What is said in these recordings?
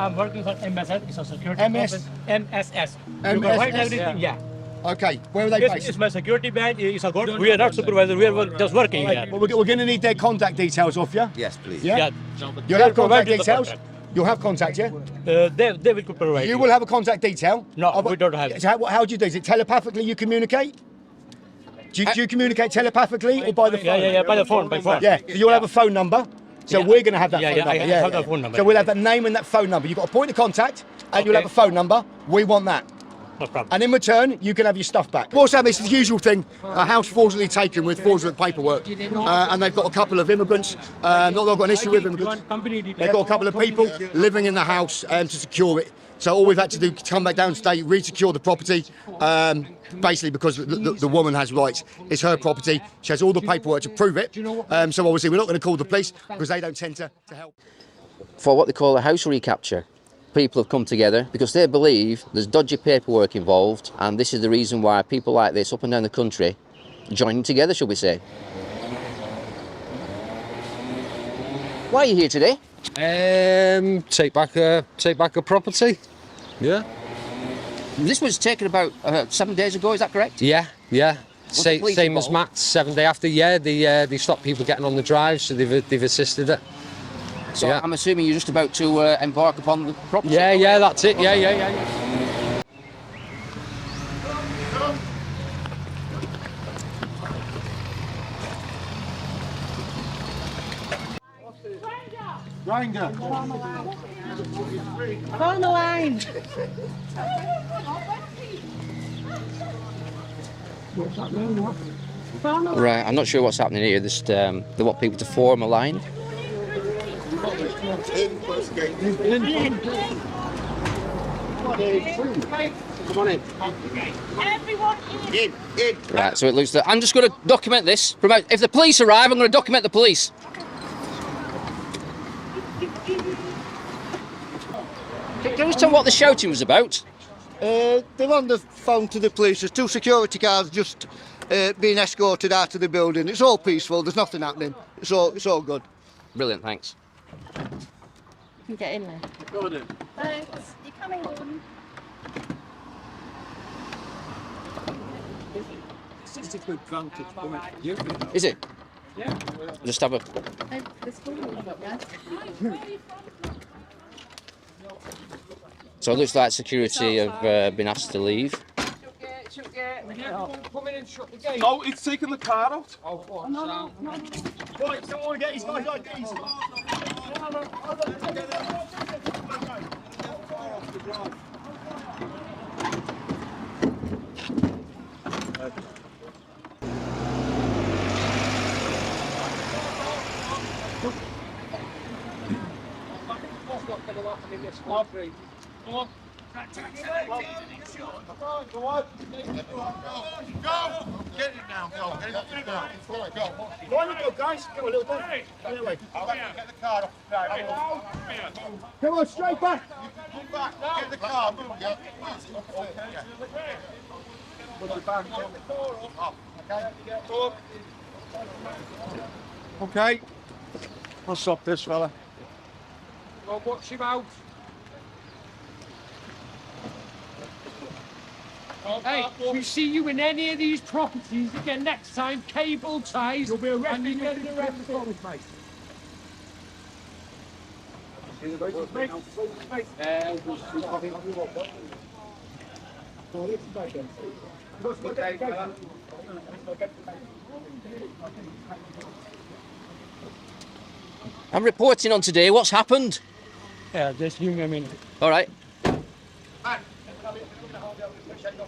I'm working for MSS. It's a security MS? office. MSS. You MSS? provide everything. Yeah. Okay, where are they This based? is my security badge. It's a government. We are not supervisor. We are just working here. Well, we're going to need their contact details off you. Yes, please. Yeah? Yeah. You'll have contact the details? contract. You'll have contact, yeah? They will provide. You will have a contact detail? No, we don't have it. So how do you do? Is it telepathically you communicate? Do you communicate telepathically or by the phone? Yeah, by the phone, by phone. Yeah, so you'll have a phone number. So Yeah. we're going to have that Yeah, phone yeah, number. I have that phone number. So we'll have that name and that phone number. You've got a point of contact and you'll Okay. have a phone number. We want that. No problem. And in return, you can have your stuff back. Also, this is the usual thing, a house fraudulently taken with fraudulent paperwork. And they've got a couple of immigrants, not that I've got an issue with immigrants. They've got a couple of people living in the house to secure it. So all we've had to do is come back down today, re-secure the property, basically because the woman has rights. It's her property. She has all the paperwork to prove it. So obviously we're not going to call the police because they don't tend to help. For what they call a house recapture, people have come together because they believe there's dodgy paperwork involved, and this is the reason why people like this up and down the country joining together, shall we say. Why are you here today? Take back a property. Yeah. This was taken about 7 days ago, is that correct? Yeah. the police Same as involved? Matt's. 7 days after. Yeah, they stopped people getting on the drive, so they've assisted it. So Yeah. I'm assuming you're just about to embark upon the property? Yeah, that's it. Yeah. Grinder. On the line. Right, I'm not sure what's happening here. They want people to form a line. Come on in. Everyone in. Right, so it looks that I'm just going to document this. If the police arrive, I'm going to document the police. Can you just tell me what the shouting was about? They're on the phone to the police. There's 2 security cars just being escorted out of the building. It's all peaceful. There's nothing happening. It's all good. Brilliant, thanks. You can get in there. Thanks. You're coming in. Is it? Yeah. Just have a... So it looks like security have been asked to leave. No, it's taking the car out. Right, someone get his guys IDs. Go on. Go on. Go. Get it now. Go. Get it now. Go. Go on, you go, guys. Come on, a little bit. Anyway. Get the car off. Come on, straight back. Move back. Get the car. Move. Yeah. Put it back. Okay. I'll stop this fella. Well, watch him out. Hey, if we see you in any of these properties again next time, cable ties. You'll be arrested. And you get arrested. mate. I'm reporting on today. What's happened? Yeah, just give me a minute. All right.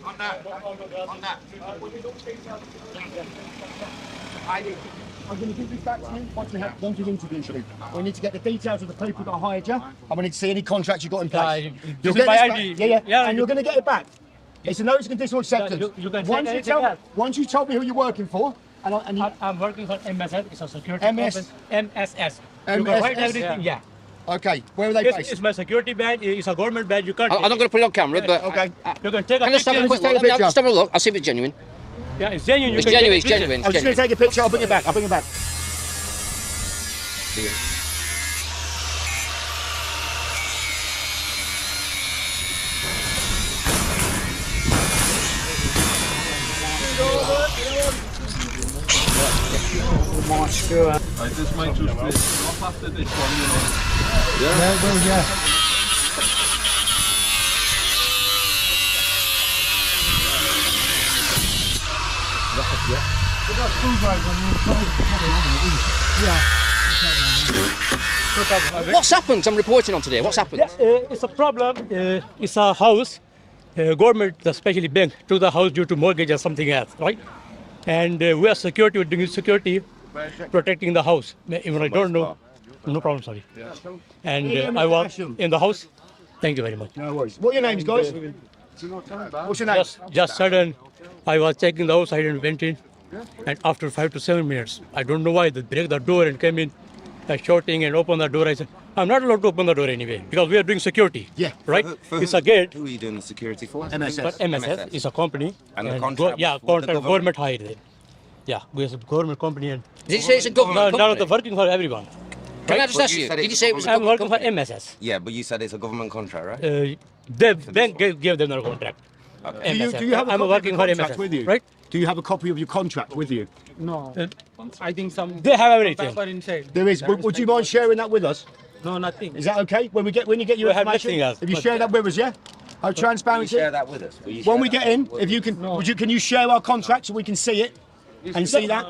On that. I'm going to give this back to you once you've interviewed me. We need to get the details of the people that hired you, and we need to see any contracts you've got in place. You'll get get my this ID. back. Yeah, and you- you're going to get it back. It's a notice of conditional acceptance. you can once, take you anything else. once you told me who you're working for, and you, I'm working for MSS. It's a security MS? office. MSS. You MSS? provide everything. Yeah. okay, where are they This based? is my security badge. It's a government badge. You can't. I'm not going to put it on camera, but Okay. You can take a can I just have a picture. quick take a look? Let me picture. just have a look. I'll see if it's genuine. Yeah, it's genuine. You It's can genuine. take It's a picture. genuine. I'm just going to take a picture. I'll bring it back. I'll bring it back. This might just be off after this one, you know. Yeah, it will, yeah. What's happened? I'm reporting on today. What's happened? It's a problem. It's a house. Government, especially bank, took the house due to mortgage or something else, right? And we are security, we're doing security, protecting the house. Even I don't know. No problem, sorry. And I was in the house. Thank you very much. No worries. What are your names, guys? What's your name? Just sudden, I was checking the house, I didn't went in. And after 5 to 7 minutes, I don't know why, they break the door and came in, shouting and open the door. I said, I'm not allowed to open the door anyway, because we are doing security. Yeah. Right? For It's a gate. Who are you doing the security for? MSS. But MSS is a company. And the contract yeah, with the contract, government? government hired it. Yeah, we are a government company. And Did you say it's a government no, company? they're working for everyone. Can I just But ask you you, said did it's you say it was a I'm government working for company? MSS. Yeah, but you said it's a government contract, right? The bank gave them the contract. MSS. Do you have a I'm copy working of for your contract MSS, with you? right? Do you have a copy of your contract with you? No, I think some. They have everything. paper inside. There is. Would you mind sharing that with us? No, nothing. Is that okay? When you get your We have information, nothing else, if you but- share that with us, yeah? Our Will you transparency. share that with us? Will you When share we that get in, with if you can, can you share our contract so we can see it and see that?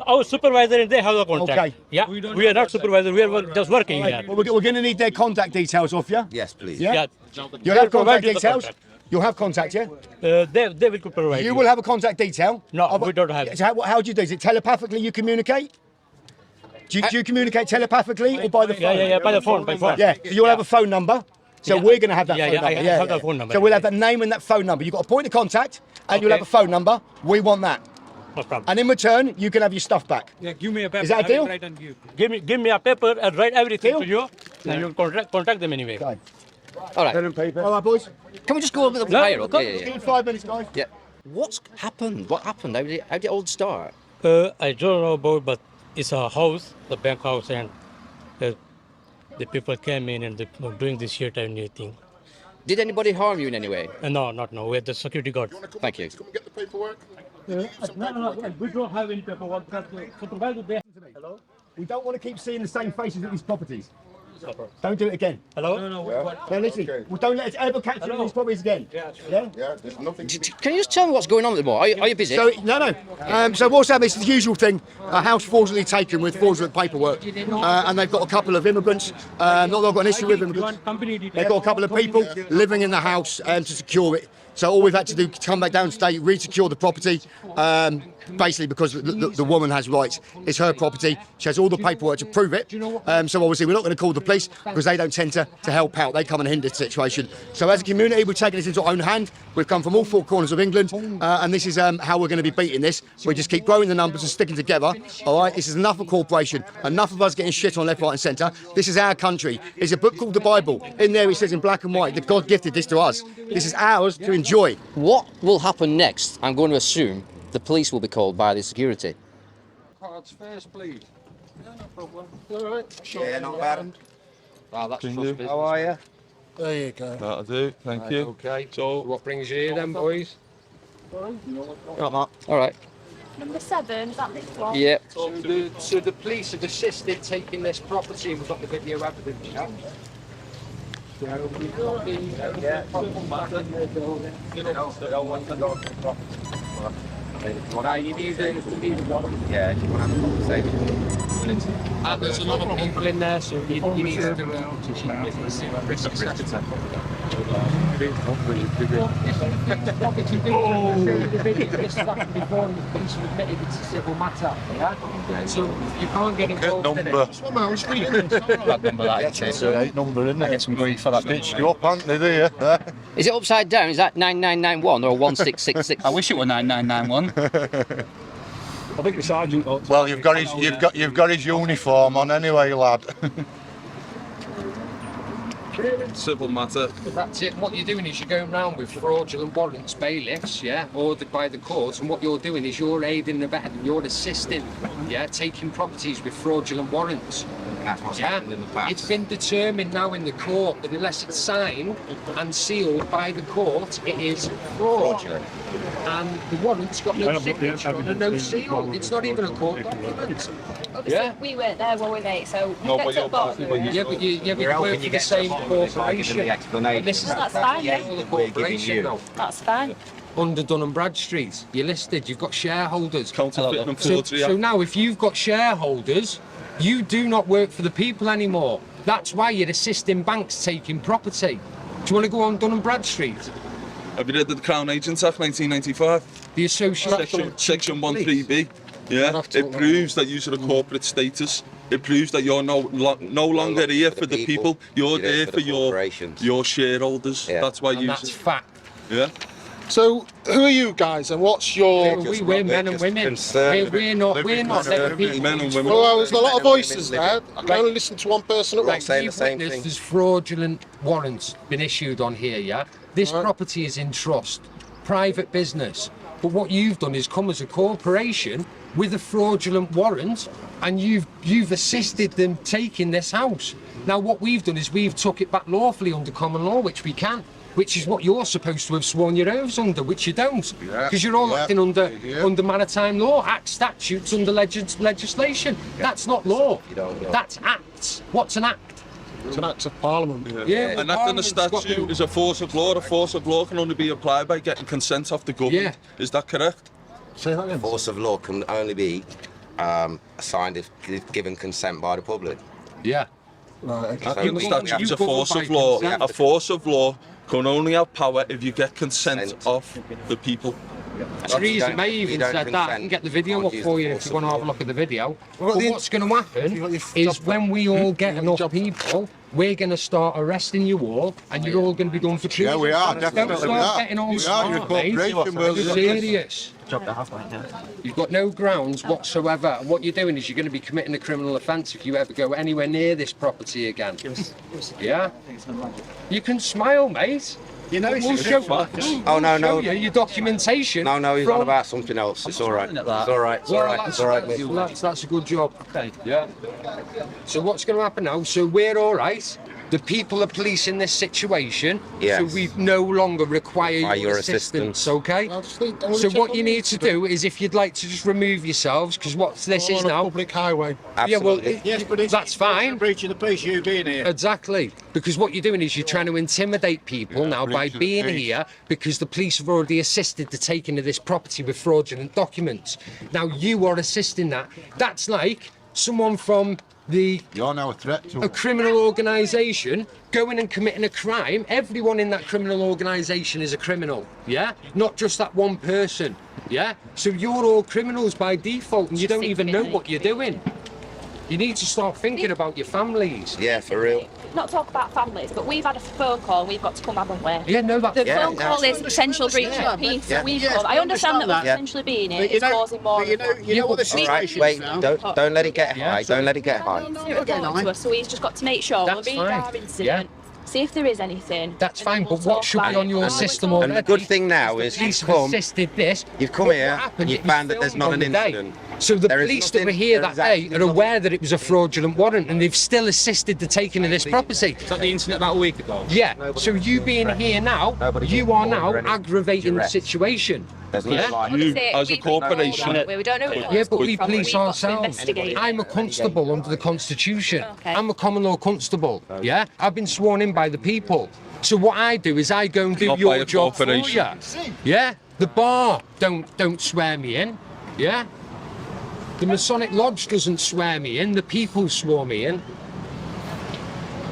Our supervisor and they have the contract. Okay. Yeah. We are not supervisor. We are just working here. Well, we're going to need their contact details off you. Yes, please. Yeah. Yeah. You'll have They'll provide contact you the details. contract. You'll have contact, yeah. They will provide. You will have a contact detail. No, we don't have it. So how do you do? Is it telepathically you communicate? Do you communicate telepathically or by the phone? Yeah, by the phone, by phone. Yeah, so you'll have a phone number. So Yeah. we're going to have that Yeah, phone yeah, I number. have that phone number. So we'll have that name and that phone number. You've got a point of contact and you'll Okay. have a phone number. We want that. No problem. And in return, you can have your stuff back. Yeah, give me a paper. Is that a I will deal? write and give. Give me a paper and write everything Deal? to you, and you'll contact them anyway. Okay. All right. Pen and paper. All right, boys. Can we just go a little bit No, higher up? come- Yeah, yeah, Give yeah. me 5 minutes, guys. Yeah. What's happened? What happened? How did it all start? I don't know about, but it's a house, the bank house, and the people came in and they were doing this shit and thing. Did anybody harm you in any way? No, not now. We have the security guard. Thank you. Get the paperwork. No, we don't have any paperwork. Supervisor, they Hello? We don't want to keep seeing the same faces at these properties. Don't do it again. Hello? No, No, listen. Okay. Well, don't let us ever catch you in these properties again. Yeah? Yeah, there's nothing. Can you just tell me what's going on a little more? Are you busy? So, no. So what's happened is the usual thing. A house fraudulently taken with fraudulent paperwork. And they've got a couple of immigrants. Not that I've got an issue with immigrants. They've got a couple of people living in the house to secure it. So all we've had to do is come back down today, re-secure the property, basically because the woman has rights. It's her property. She has all the paperwork to prove it. So obviously we're not going to call the police because they don't tend to help out. They come and hinder the situation. So as a community, we've taken this into our own hand. We've come from all four corners of England, and this is how we're going to be beating this. We just keep growing the numbers and sticking together. All right, this is enough of corporation, enough of us getting shit on left, right, and centre. This is our country. There's a book called the Bible. In there, it says in black and white that God gifted this to us. This is ours to enjoy. What will happen next? I'm going to assume the police will be called by the security. Cards first, please. no problem. All right. Yeah, not bad. Wow, that's Can trust you? business. How are you? There you go. That'll do. Thank you. Okay. So, What brings you here then, boys? All right. Number 7, is that this one? Yeah. So the police have assisted taking this property and we've got the video evidence, yeah? You need Yeah, do you want to have a conversation? and there's a lot of people in there, so you need to do it. Before the police have admitted it's a civil matter, yeah? So you can't get involved in it. that number that is the right number, isn't it? Get some grief for that bitch. You up, aren't they, do you? Is it upside down? Is that 9991 or 1666? I wish it were 9991. I think the sergeant got. Well, you've got his uniform on anyway, lad. Civil matter. That's it. What you're doing is you're going round with fraudulent warrants, bailiffs, yeah, ordered by the court, and what you're doing is you're aiding and abetting, you're assisting, yeah, taking properties with fraudulent warrants. That's what's Yeah, happened in the past. it's been determined now in the court that unless it's signed and sealed by the court, it is fraudulent. And the warrant's got no signature and no seal. It's not even a court document. Yeah. We weren't there, were we, mate? So No, we but you're both. Yeah, but you You're work helping for you the get same to something. It's like giving corporation. the explanation. And this is That's the fine, yeah. of the We're giving corporation you. now. That's fine. Under Dun and Bradstreet, you're listed, you've got shareholders. Counterfeit and So, forgery. so now if you've got shareholders, you do not work for the people anymore. That's why you're assisting banks taking property. Do you want to go on Dun and Bradstreet? Have you read the Crown Agents Act 1995? The association. Section 13B. Yeah, it proves that you're a corporate status. It proves that you're no longer here for the people. You're there for your shareholders. Yeah. That's why And you. that's fact. Yeah. So, who are you guys and what's your... We're men and women. We're not letting people. Men and women. Well, there's a lot of voices there. I can only listen to one person at Right. once. saying the You've same witnessed thing. There's fraudulent warrants been issued on here, yeah? This Right. property is in trust, private business. But what you've done is come as a corporation with a fraudulent warrant and you've assisted them taking this house. Now what we've done is we've took it back lawfully under common law, which we can. Which is what you're supposed to have sworn your oaths under, which you don't, because you're all acting under maritime law, act statutes, under legislation. That's not law. That's acts. What's an act? It's an act of parliament. Yeah, An act in a statute is a force of law. A force of law can only be applied by getting consent off the government. Is that correct? Say that again. Force of law can only be assigned if given consent by the public. Yeah. Right, okay. Act in the You statute is a govern force by of law. consent. A force of law can only have power if you get consent Consent. of the people. Theresa May even said that. I can get the video up for you if you want to have a look at the video. But what's going to happen is when we all get enough people, we're going to start arresting you all, and you're all going to be done for treason. Yeah, we are, Don't definitely we start are. getting all We are, smart, you're a mate. corporation, You're we're- serious. You've got no grounds whatsoever. And what you're doing is you're going to be committing a criminal offence if you ever go anywhere near this property again. Yeah? You can smile, mate. You know, We'll show, Oh, no, show no. you your documentation. No, he's on from- about something else. It's all right. It's all right. It's all Well, right. It's all right. that's a good job. Okay. Yeah. So what's going to happen now? So we're all right. The people are policing this situation. Yes. So we no longer require By your your assistance. assistance. Okay. So what you need to do is, if you'd like to just remove yourselves, because what this is on a now. public highway. Yeah, well, Absolutely. that's fine. breach of the peace, you being here. Exactly, because what you're doing is you're trying to intimidate people now by breach of being peace. here, because the police have already assisted the taking of this property with fraudulent documents. Now you are assisting that. That's like someone from You're now a threat to a criminal organisation going and committing a crime. Everyone in that criminal organisation is a criminal, yeah? Not just that one person, yeah? So you're all criminals by default and you don't even know what you're doing. You need to start thinking about your families. Yeah, for real. Not talk about families, but we've had a phone call. We've got to come, haven't we? Yeah, no, that. The Yeah, phone call is potential breach of peace. Yeah. We've Yes, come. I understand that we're Yeah. potentially being here. But you It's know, causing more. but you know what the All right, situation wait. is now? Don't let it get Yeah. high. Don't let it get high. To us, so he's just got to make sure we'll That's read fine. our incident, see if there is anything. That's and then fine, we'll but what talk should be about on it. your Now system we're already? And the good thing now is Police you've have come. assisted this. You've come But here, what happened, you've it was found that there's filmed not on an the day. incident. So the There is police that nothing- were here there that is day actually are nothing. aware that it was a fraudulent warrant and they've still assisted the taking of this property. Is that the incident about a week ago? Yeah, so you being here now, Nobody you gets are caught now or any aggravating the duress. situation. There's no Yeah? lie. You, Say, as a we don't know corporation, that, we don't know where Yeah, it's but come we from, police we've got to ourselves. investigate. I'm a constable under the Constitution. Okay. I'm a common law constable. Yeah, I've been sworn in by the people. So what I do is I go and do Not by your a job for you. corporation. Yeah, the bar don't swear me in. Yeah, the Masonic Lodge doesn't swear me in. The people swore me in.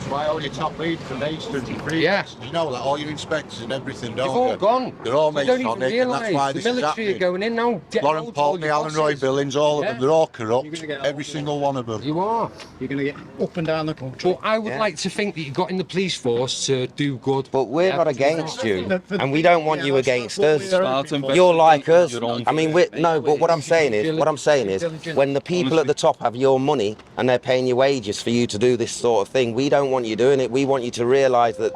why all your top leaders and agents and briefs. Yeah. You know that all your inspectors and everything, They've don't all you? gone. They're all You don't even Masonic, and that's why realise the this is military are happening. going in now. getting Lauren hold of all Poltney, your Alan Roy bosses. Billings, all of Yeah. them, they're all corrupt. Every single one of them. You are. You're going to get up and down the country. But I would Yeah. like to think that you got in the police force to do good. But we're Yeah. not against you, and we don't want you against us. Start You're like us. your own I mean, no. But what I'm saying is, when the people at the top have your money and they're paying you wages for you to do this sort of thing. We don't want you doing it. We want you to realise that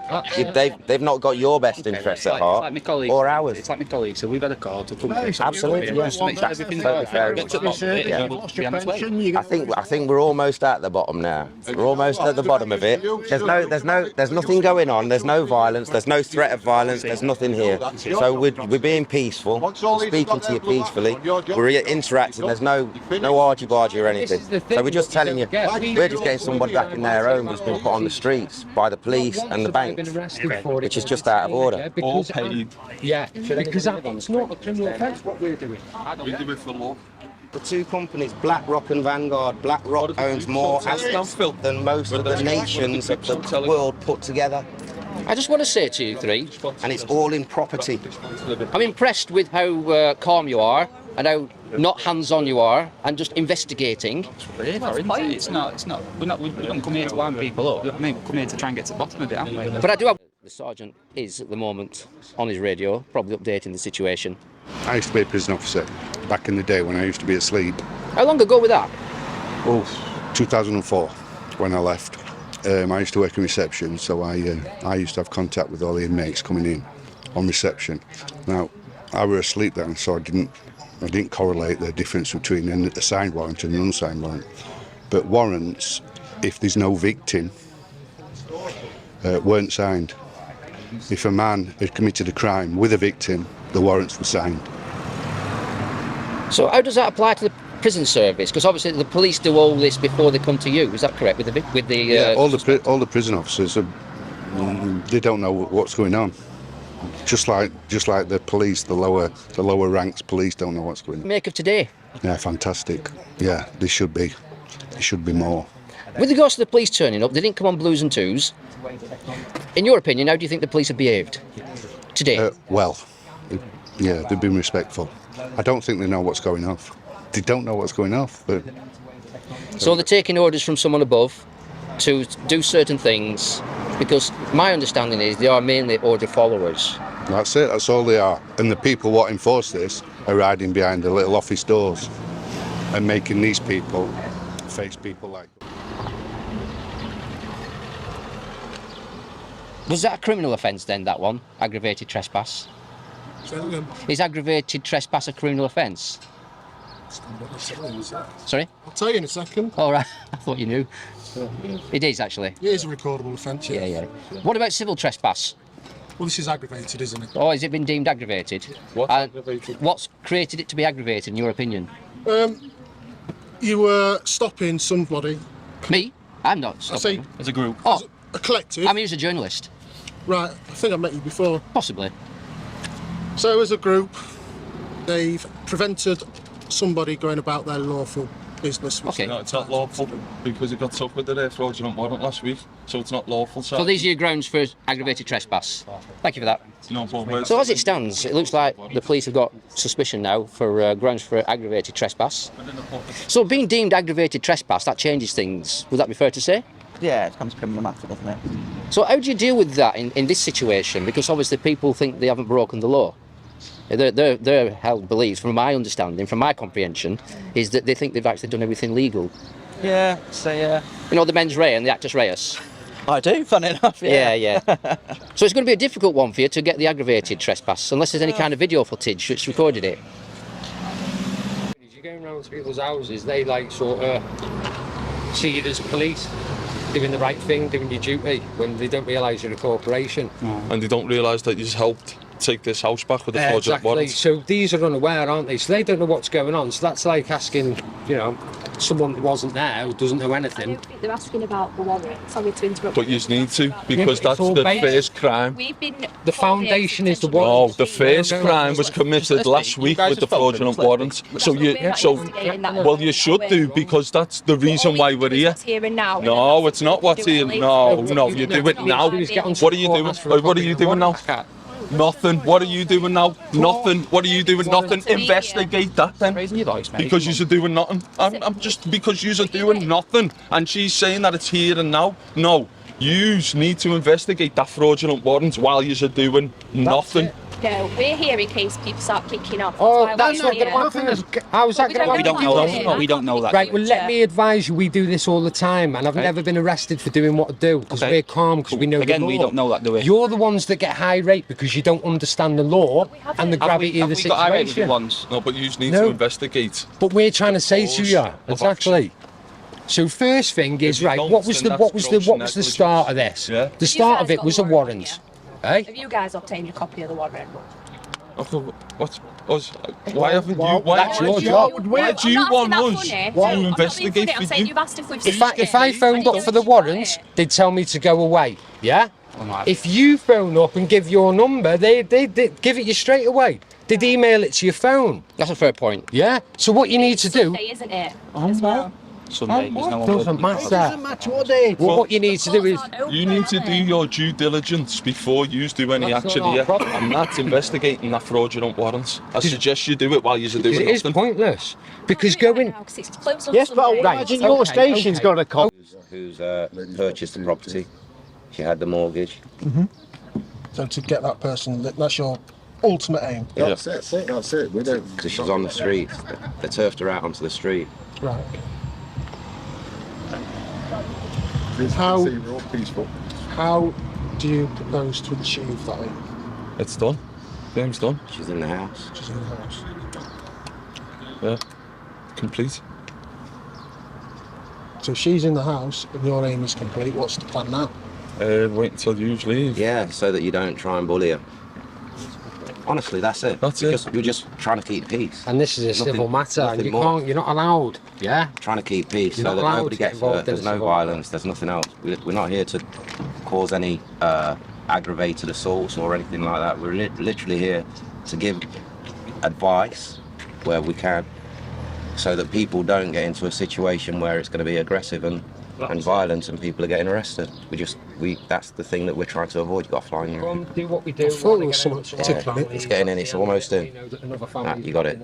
they've not got your best interests at heart, or ours. It's like my colleague, so we've had a call to come. Absolutely, yes. That's totally fair enough. Yeah. I think we're almost at the bottom now. We're almost at the bottom of it. There's nothing going on. There's no violence. There's no threat of violence. There's nothing here. So we're being peaceful. We're speaking to you peacefully. We're interacting. There's no argy-bargy or anything. So we're just telling you, we're just getting somebody back in their home who's been put on the streets by the police and the bank, which is just out of order. All paid. Yeah, because that's not a criminal offence what we're doing. We do it for law. The two companies, BlackRock and Vanguard, BlackRock owns more assets than most of the nations of the world put together. I just want to say to you three, and it's all in property. I'm impressed with how calm you are and how not hands-on you are and just investigating. It's not. We don't come here to wind people up. I mean, we come here to try and get to the bottom of it, haven't we? But I do have... The sergeant is at the moment on his radio, probably updating the situation. I used to be a prison officer back in the day when I used to be asleep. How long ago was that? Oh, 2004 when I left. I used to work in reception, so I used to have contact with all the inmates coming in on reception. Now, I were asleep then, so I didn't correlate the difference between a signed warrant and an unsigned warrant. But warrants, if there's no victim, weren't signed. If a man had committed a crime with a victim, the warrants were signed. So how does that apply to the prison service? Because obviously the police do all this before they come to you. Is that correct? Yeah, all the prison officers they don't know what's going on. Just like the police, the lower ranks police don't know what's going on. Make of today? Yeah, fantastic. Yeah, there should be more. With regards to the police turning up, they didn't come on blues and twos. In your opinion, how do you think the police have behaved today? Well, yeah, they've been respectful. I don't think they know what's going off. They don't know what's going off. But so they're taking orders from someone above to do certain things, because my understanding is they are mainly order followers. That's it, that's all they are. And the people what enforce this are hiding behind the little office doors and making these people face people like... Was that a criminal offence then, that one? Aggravated trespass? Is aggravated trespass a criminal offence? Sorry? I'll tell you in a second. All right, I thought you knew. It is actually. It is a recordable offence, yeah. Yeah. What about civil trespass? Well, this is aggravated, isn't it? Or has it been deemed aggravated? Aggravated? What's created it to be aggravated, in your opinion? You were stopping somebody. Me? I'm not stopping. As a group. Oh, a collective. I'm here as a journalist. Right, I think I met you before. Possibly. So as a group, they've prevented somebody going about their lawful business. Okay. No, it's not lawful because it got took with the fraudulent warrant last week, so it's not lawful. So these are your grounds for aggravated trespass. Thank you for that. No problem. So as it stands, it looks like the police have got suspicion now for grounds for aggravated trespass. So being deemed aggravated trespass, that changes things. Would that be fair to say? Yeah, it becomes criminal matter, doesn't it? So how do you deal with that in this situation? Because obviously people think they haven't broken the law. Their held beliefs, from my understanding, from my comprehension, is that they think they've actually done everything legal. Yeah, so yeah. You know the mens rea and the actus reus? I do, funny enough, Yeah. So it's going to be a difficult one for you to get the aggravated trespass, unless there's any kind of video footage that's recorded it. You're going around to people's houses, they like sort of see you as police, doing the right thing, doing your duty, when they don't realise you're a corporation. And they don't realise that you just helped take this house back with the fraudulent warrant. So these are unaware, aren't they? So they don't know what's going on. So that's like asking, someone who wasn't there, who doesn't know anything. I don't think they're asking about the warrant. Sorry to interrupt. But you need to, because that's the first crime. The foundation is the No, warrant. the first crime was committed last week with the fraudulent warrant. Well, you should do, because that's the reason why we're here. No, it's not what's here. No, you do it now. What are you doing? What are you doing now? Nothing. What are you doing now? Nothing. What are you doing? Nothing. Investigate that then. Because you're doing nothing. I'm just because you're doing nothing. And she's saying that it's here and now. No. You need to investigate that fraudulent warrant while you're doing nothing. No, we're here in case people start kicking off. Oh, why that's we're not going to here. happen. How's that going to We don't know that. We don't know that. Right, well, let me advise you, we do this all the time, and I've never been arrested for doing what I do, because we're calm, because we know Again, the law. we don't know that, do we? You're the ones that get high rate because you don't understand the law and the gravity of the Have we got irate with situation. you once? No, but you need No. to investigate. But we're trying to say to you, exactly. So first thing is, right, what was the start of this? Yeah. The start of it was a warrant. Eh? Have you guys obtained a copy of the warrant? What? Us? Why haven't you? Why That's your job. Why do you want us to I'm investigate not being funny, I'm for saying you? you've asked if we've If I phoned up for the warrant, they'd tell me to go away. Yeah. If you phone up and give your number, they give it you straight away. They'd email it to your phone. That's a fair point. Yeah. So what you need to do. Sunday, isn't it? As well. Sunday, there's no one Doesn't matter. matter what day. Well, what you need to do is. You need to do your due diligence before you do any That's action not our here. problem. I'm not investigating that fraudulent warrant. I suggest you do it while you're Because doing it is nothing. pointless. Because going. Yes, but I would imagine your station's got a copy. Who's purchased the property? She had the mortgage. So to get that person, that's your ultimate aim. That's it. We don't. Because she's on the street. They turfed her out onto the street. Right. How do you propose to achieve that aim? It's done. Game's done. She's in the house. She's in the house. Yeah. Complete. So she's in the house and your aim is complete. What's the plan now? Wait until you leave. Yeah, so that you don't try and bully her. Honestly, that's it. That's it. Because you're just trying to keep peace. And this is a civil matter, and nothing you more. can't. You're not allowed. Yeah. Trying to keep peace You're so not that allowed nobody to get gets involved hurt. in There's a no civil violence. There's nothing else. We're not here to cause any aggravated assaults or anything like that. We're literally here to give advice where we can, so that people don't get into a situation where it's going to be aggressive and violent and people are getting arrested. That's the thing that we're trying to avoid. You've got to fly in your Come do what we do. I thought there was something tickling it. It's getting in. It's almost in. You got it.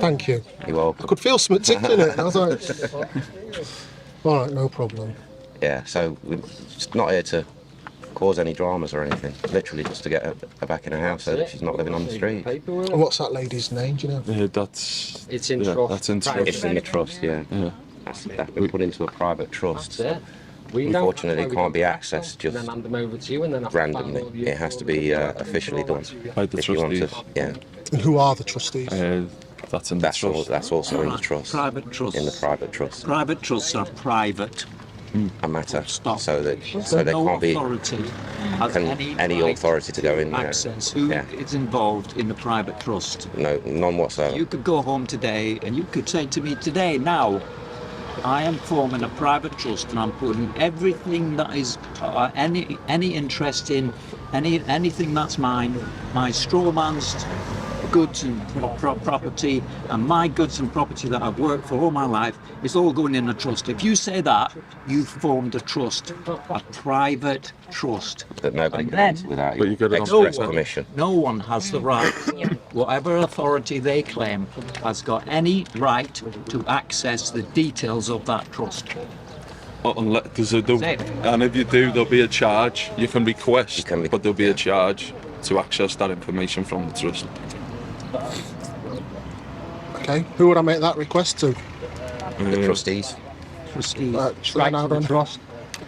Thank you. You're welcome. I could feel something tickling it. I was like, all right, no problem. Yeah, so we're just not here to cause any dramas or anything. Literally just to get her back in her house so that she's not living on the street. And what's that lady's name? Do you know? That's. It's in yeah, trust. That's in trust. It's in the trust, yeah. Yeah. That's been put into a private trust. That's it. We Unfortunately, don't- it can't be accessed and then just hand them over to you, and then have to file all randomly. your- It has to be officially done. By the If you want to, trustees. yeah. And who are the trustees? That's in the That's trust. that's also in the trust. Private trusts. In the private trust. Private trusts are private. A matter. Stop. So that So there no can't be authority has any right authority to go in there. access. Who Yeah. is involved in the private trust? No, none whatsoever. You could go home today and you could say to me today, now, I am forming a private trust and I'm putting everything that is any interest in anything that's mine, my straw man's goods and property, and my goods and property that I've worked for all my life, is all going in a trust. If you say that, you've formed a trust, a private trust. That nobody And can then- enter without But you your get it on express paper. permission. No one has the right, whatever authority they claim, has got any right to access the details of that trust. Unless and if you do, there'll be a charge. You can request, but there'll be a charge to access that information from the trust. Okay, who would I make that request to? The trustees. Trustees. Right now, then.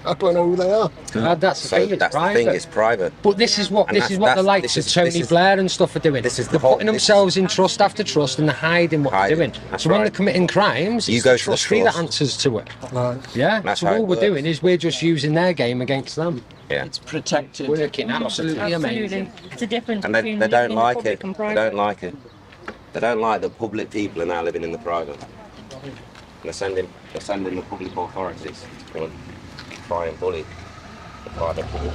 I don't know who they are. That's the So thing. It's that's the private. thing. It's private. But this is what And the that's- likes this of is- Tony this is- Blair and stuff are doing. this is the they're whole- putting this themselves in trust after trust, and they're hiding what Hiding, they're doing. that's So when right. they're committing crimes, You it's go the to the trustee that trust. answers to it. Right. Yeah. That's so how all it we're works. doing is we're just using their game against them. Yeah. It's protected. Working absolutely amazing. Absolutely. It's a difference And they between don't living in the like public it. and They private. don't like it. They don't like that public people are now living in the private. They're sending the public authorities to try and bully the private people.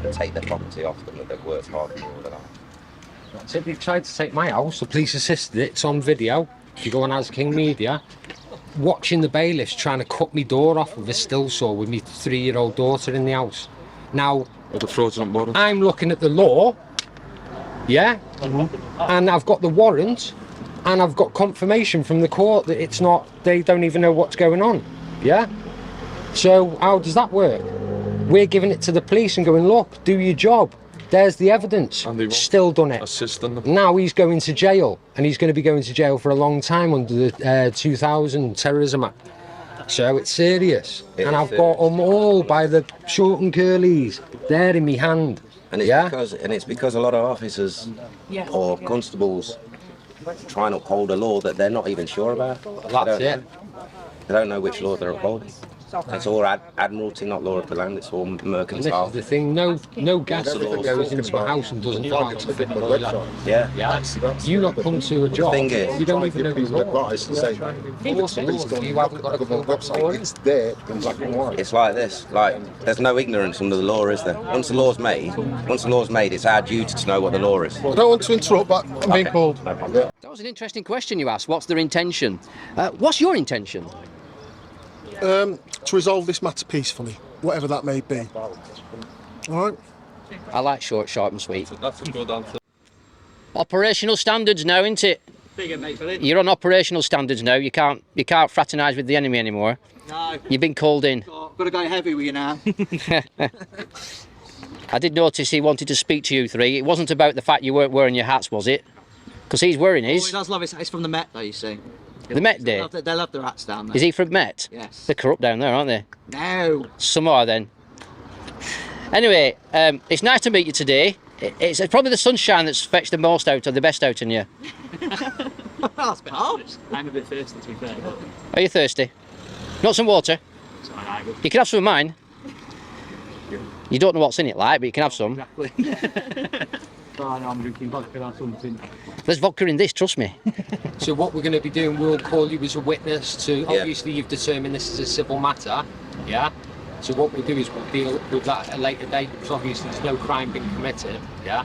And take their property off them that they've worked hard for all their life. So if you tried to take my house, the police assisted it. It's on video. If you go on As King Media, watching the bailiffs trying to cut me door off with a still saw with my 3-year-old daughter in the house. Now, The fraudulent warrant. I'm looking at the law, yeah, and I've got the warrant, and I've got confirmation from the court that it's not. They don't even know what's going on, yeah. So how does that work? We're giving it to the police and going, look, do your job. There's the evidence. And they won't Still done it. assisting them. Now he's going to jail, and he's going to be going to jail for a long time under the 2000 Terrorism Act. So it's serious. And I've got them all by the short and curlies there in my hand. And it's because a lot of officers or constables try and uphold a law that they're not even sure about. That's it. They don't know which law they're upholding. It's all admiralty, not law of the land. It's all mercantile. This is the thing. No gas that goes into a house and doesn't file. Yeah. You not come to a job. Thing is, you don't even know the law. You haven't got a clue website. It's there in black and white. it's like this. Like, there's no ignorance under the law, is there? Once the law's made, it's our duty to know what the law is. I don't want to interrupt, but I'm being called. That was an interesting question you asked. What's their intention? What's your intention? To resolve this matter peacefully, whatever that may be. All right. I like short, sharp and sweet. That's a good answer. Operational standards now, isn't it? You're on operational standards now. You can't fraternise with the enemy anymore. No. You've been called in. Got to go heavy with you now. I did notice he wanted to speak to you three. It wasn't about the fact you weren't wearing your hats, was it? Because he's wearing his. Oh, he does love it. It's from the Met, though, you see. The Met Day? They love their hats down there. Is he from Met? Yes. They're corrupt down there, aren't they? No. Some are then. Anyway, it's nice to meet you today. It's probably the sunshine that's fetched the most out of the best out in you. That's a bit harsh. I'm a bit thirsty, to be fair. Are you thirsty? Not some water? You can have some of mine. You don't know what's in it like, but you can have some. Exactly. I'm drinking vodka or something. There's vodka in this, trust me. So what we're going to be doing, we'll call you as a witness to, obviously you've determined this is a civil matter, yeah? So what we'll do is we'll deal with that at a later date, because obviously there's no crime being committed, yeah?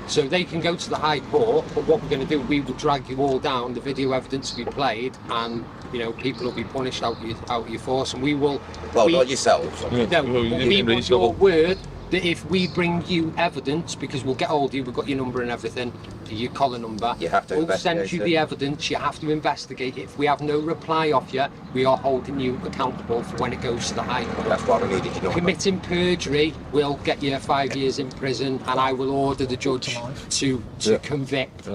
So they can go to the High Court, but what we're going to do, we will drag you all down, the video evidence will be played, and, you know, people will be punished out of your force, and we will... Well, not yourselves. No, we want your word that if we bring you evidence, because we'll get hold of you, we've got your number and everything, your collar number, you have to we'll investigate send you it. the evidence, you have to investigate it. If we have no reply off you, we are holding you accountable for when it goes to the High Court. That's why we needed your number. Committing perjury will get you 5 years in prison, and I will order the judge to convict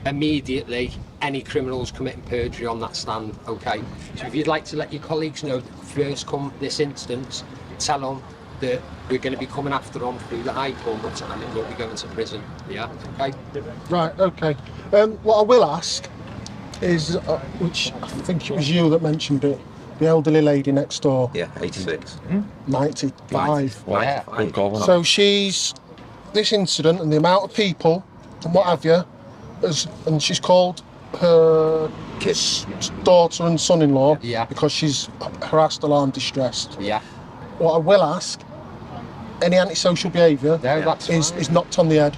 immediately any criminals committing perjury on that stand, okay? So if you'd like to let your colleagues know, first come this instance, tell them that we're going to be coming after them through the High Court and it will be going to prison, yeah? Okay? Right, okay. What I will ask is, which I think it was you that mentioned it, the elderly lady next door. Yeah, 86. 95. Wow. So this incident and the amount of people and what have you, and she's called her daughter and son-in-law because she's harassed, alarmed, distressed. Yeah. What I will ask, any antisocial behaviour is knocked on the head.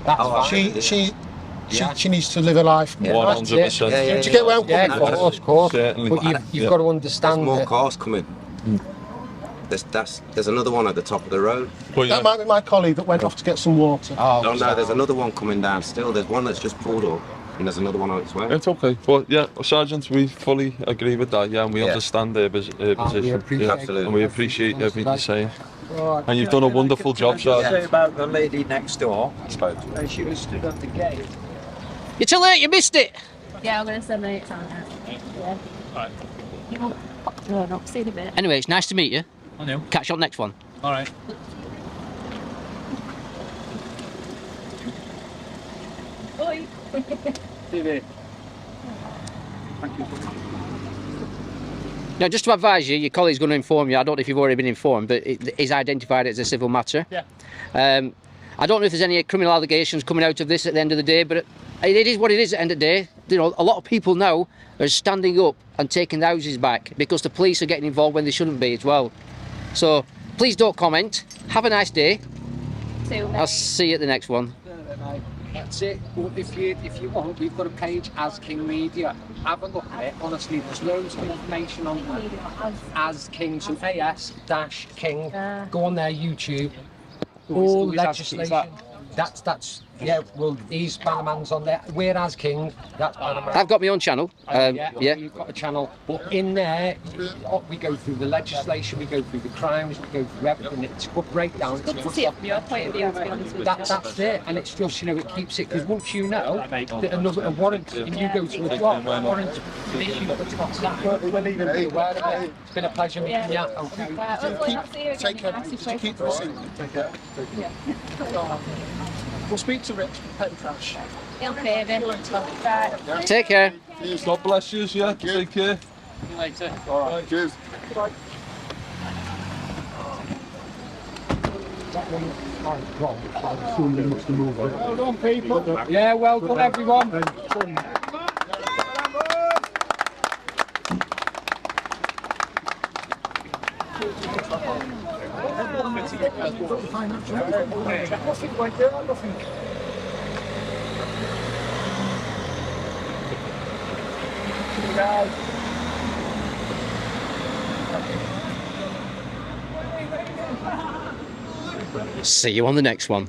She needs to live her life. 100%. Do you get where I'm coming from? Of course. Certainly. But you've got to understand There's more that. cars coming. There's another one at the top of the road. That might be my colleague that went off to get some water. No, there's another one coming down still. There's one that's just pulled up, and there's another one on its way. It's okay. But yeah, Sergeant, we fully agree with that, and we understand their position. Absolutely. And we appreciate everything you're saying. And you've done a wonderful job, Sergeant. About the lady next door, I spoke to her. She was stood at the gate. You're too late, you missed it. Yeah, I'm going to send it on now. Yeah. Right. No, not see in a bit. Anyway, it's nice to meet you. I know. Catch you on next one. All right. Oi. TV. Thank you. Now, just to advise you, your colleague's going to inform you. I don't know if you've already been informed, but it is identified as a civil matter. Yeah. I don't know if there's any criminal allegations coming out of this at the end of the day, but it is what it is at the end of the day. You know, a lot of people now are standing up and taking the houses back because the police are getting involved when they shouldn't be as well. So please don't comment. Have a nice day. I'll see you at the next one. That's it. But if you want, we've got a page as King Media. Have a look at it. Honestly, there's loads of information on there. As King, so AS-King. Go on there, YouTube. All legislation. That's Yeah, well, these Bannerman's on there. Whereas King, that's Bannerman. I've got my own channel. Yeah, yeah. you've got a channel, but in there, we go through the legislation, we go through the crimes, we go through everything. It's a good breakdown. Good to see it from your point of view, to be honest with you. That's it, and it's just, you know, it keeps it, because once you know that a warrant, and you go to a job, a warrant, we'll even be aware of it. It's been a pleasure meeting you. Okay. Take care. Keep the receipt. Take care. We'll speak to Rich from Petty Crash. Take care. God bless you, yeah. Take care. See you later. All right, cheers. Well done, people. Yeah, well done, everyone. See you on the next one.